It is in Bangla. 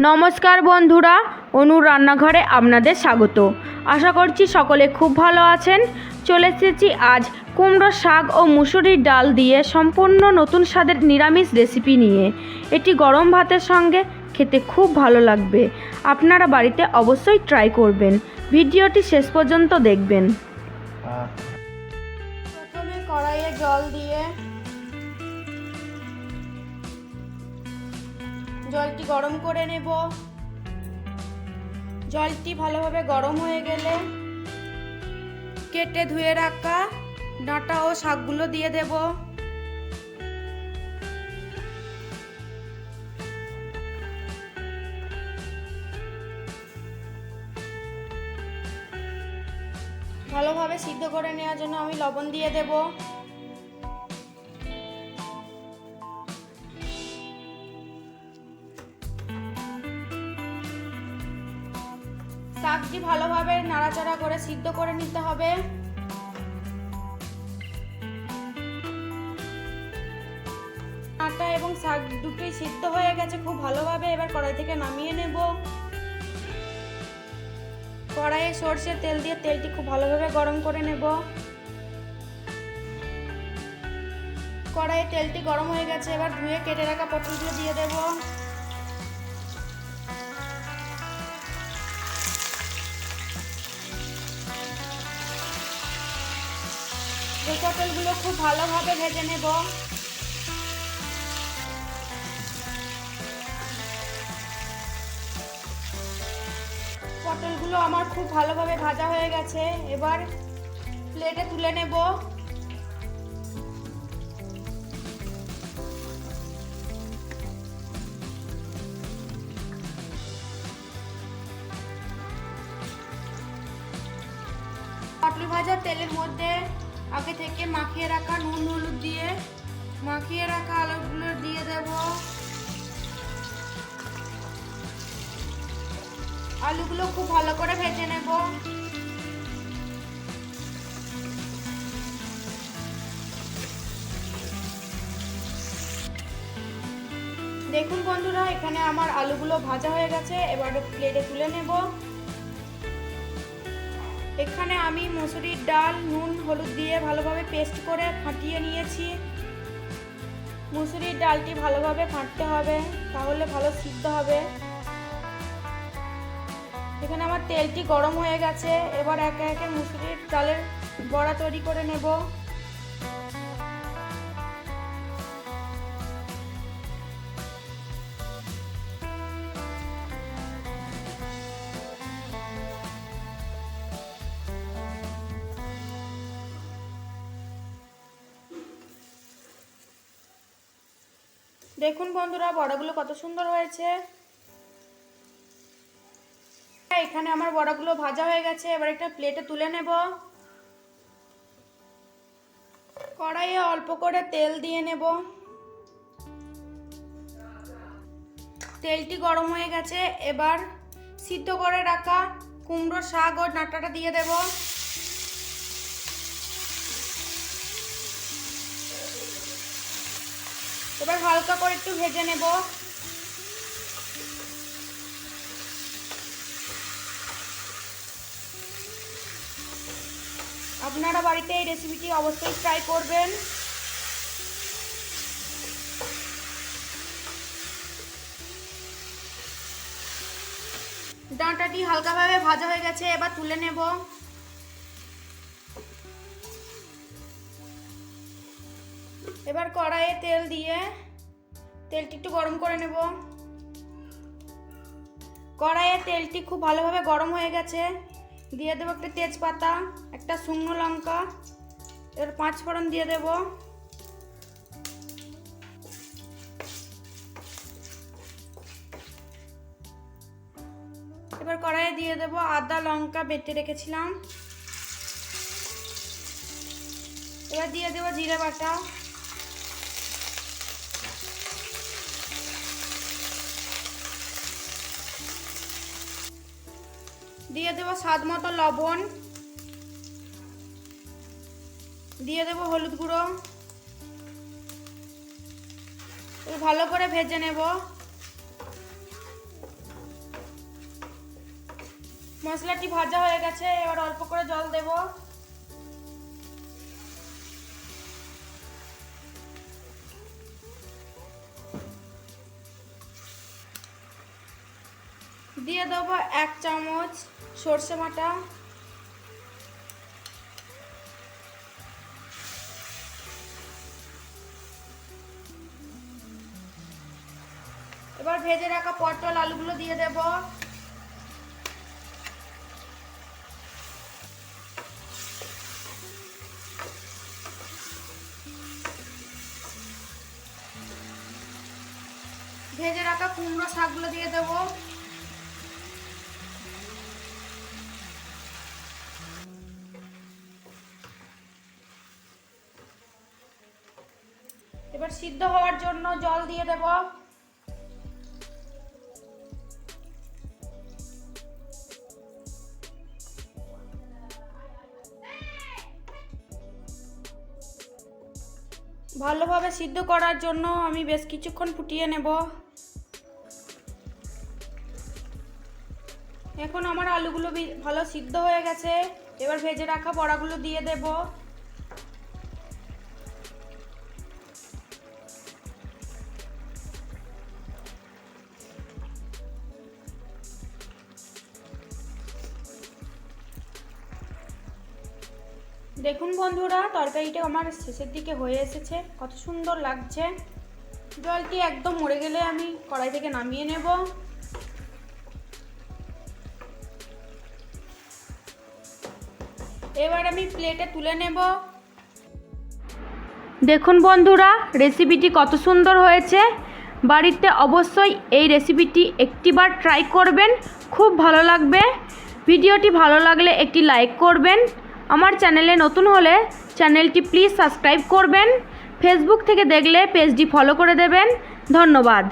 নমস্কার বন্ধুরা, অনুর রান্নাঘরে আপনাদের স্বাগত। আশা করছি সকলে খুব ভালো আছেন। চলে এসেছি আজ কুমড়ো শাক ও মুসুরির ডাল দিয়ে সম্পূর্ণ নতুন স্বাদের নিরামিষ রেসিপি নিয়ে। এটি গরম ভাতের সঙ্গে খেতে খুব ভালো লাগবে। আপনারা বাড়িতে অবশ্যই ট্রাই করবেন। ভিডিওটি শেষ পর্যন্ত দেখবেন। প্রথমে কড়াইয়ে জল দিয়ে জলটি গরম করে নেব। জলটি ভালোভাবে গরম হয়ে গেলে কেটে ধুয়ে রাখা ডাঁটা ও শাকগুলো দিয়ে দেব। ভালোভাবে সিদ্ধ করে নেওয়ার জন্য আমি লবণ দিয়ে দেব। শাকটি ভালোভাবে নাড়াচাড়া করে সিদ্ধ করে নিতে হবে। আটা এবং শাক দুটোই সিদ্ধ হয়ে গেছে খুব ভালোভাবে। এবার কড়াই থেকে নামিয়ে নেব। কড়াইয়ে সরষের তেল দিয়ে তেলটি খুব ভালোভাবে গরম করে নেব। কড়াইয়ে তেলটি গরম হয়ে গেছে। এবার ধুয়ে কেটে রাখা পটলগুলো দিয়ে দেব। এই পটলগুলো খুব ভালোভাবে ভেজে নেব। পটলগুলো আমার খুব ভালোভাবে ভাজা হয়ে গেছে। এবার প্লেটে তুলে নেব। পটল ভাজার তেলের মধ্যে আগে থেকে মাখিয়ে রাখা নুন হলুদ দিয়ে মাখিয়ে রাখা আলুগুলো দিয়ে দেব। আলুগুলো খুব ভালো করে ভেজে নেব। দেখুন বন্ধুরা, এখানে আমার আলুগুলো ভাজা হয়ে গেছে। এবার প্লেটে তুলে নেব। এখানে আমি মুসুরির ডাল নুন হলুদ দিয়ে ভালোভাবে পেস্ট করে ফাটিয়ে নিয়েছি। মুসুরির ডালটি ভালোভাবে ফাটতে হবে, তাহলে ভালো সিদ্ধ হবে। এখানে আমার তেলটি গরম হয়ে গেছে। এবার একে একে মুসুরির ডালের বড়া তৈরি করে নেব। দেখুন বন্ধুরা, বড়াগুলো কত সুন্দর হয়েছে। এখানে আমার বড়াগুলো ভাজা হয়ে গেছে। এবার একটা প্লেটে তুলে নেব। কড়াইয়ে অল্প করে তেল দিয়ে নেব। তেলটি গরম হয়ে গেছে। এবার সিদ্ধ করে রাখা কুমড়ো শাক ও ডাঁটাটা দিয়ে দেব। এবার হালকা করে একটু ভেজে নেব। আপনারা বাড়িতে এই রেসিপিটি অবশ্যই ট্রাই করবেন। ডাঁটাটি হালকাভাবে ভাজা হয়ে গেছে। এবার তুলে নেব। এবার কড়াইয়ে তেল দিয়ে তেলটি একটু গরম করে নেব। কড়াইয়ে তেলটি খুব ভালোভাবে গরম হয়ে গেছে। দিয়ে দেবো একটা তেজপাতা, একটা শুকনো লঙ্কা, এর 5 ফোড়ন দিয়ে দেব। এবার কড়াইয়ে দিয়ে দেব আদা লঙ্কা বেটে রেখেছিলাম। এবার দিয়ে দেব জিরে বাটা, দিয়ে দেব স্বাদ মতো লবণ, দিয়ে দেব হলুদ গুঁড়ো। ভালো করে ভেজে নেব। মশলাটি ভাজা হয়ে গেছে, এবার অল্প করে জল দেব। দিয়ে দেবো 1 চামচ সরষে বাটা, এবার ভেজে রাখা পটল আলুগুলো দিয়ে দেব। ভেজে রাখা কুমড়ো শাকগুলো দিয়ে দেব। এবার সিদ্ধ হওয়ার জন্য জল দিয়ে দেব। ভালোভাবে সিদ্ধ করার জন্য আমি বেশ কিছুক্ষণ ফুটিয়ে নেব। এখন আমার আলুগুলো ভালো সিদ্ধ হয়ে গেছে, এবার ভেজে রাখা বড়াগুলো দিয়ে দেব। দেখুন বন্ধুরা, তরকারিটা আমার শেষের দিকে হয়ে এসেছে, কত সুন্দর লাগছে। জলটি একদম মরে গেলে আমি কড়াই থেকে নামিয়ে নেব। এবার আমি প্লেটে তুলে নেব। দেখুন বন্ধুরা, রেসিপিটি কত সুন্দর হয়েছে। বাড়িতে অবশ্যই এই রেসিপিটি একটিবার ট্রাই করবেন, খুব ভালো লাগবে। ভিডিওটি ভালো লাগলে একটি লাইক করবেন। আমার চ্যানেলে নতুন হলে চ্যানেলটি প্লিজ সাবস্ক্রাইব করবেন। ফেসবুক থেকে দেখলে পেজটি ফলো করে দেবেন। ধন্যবাদ।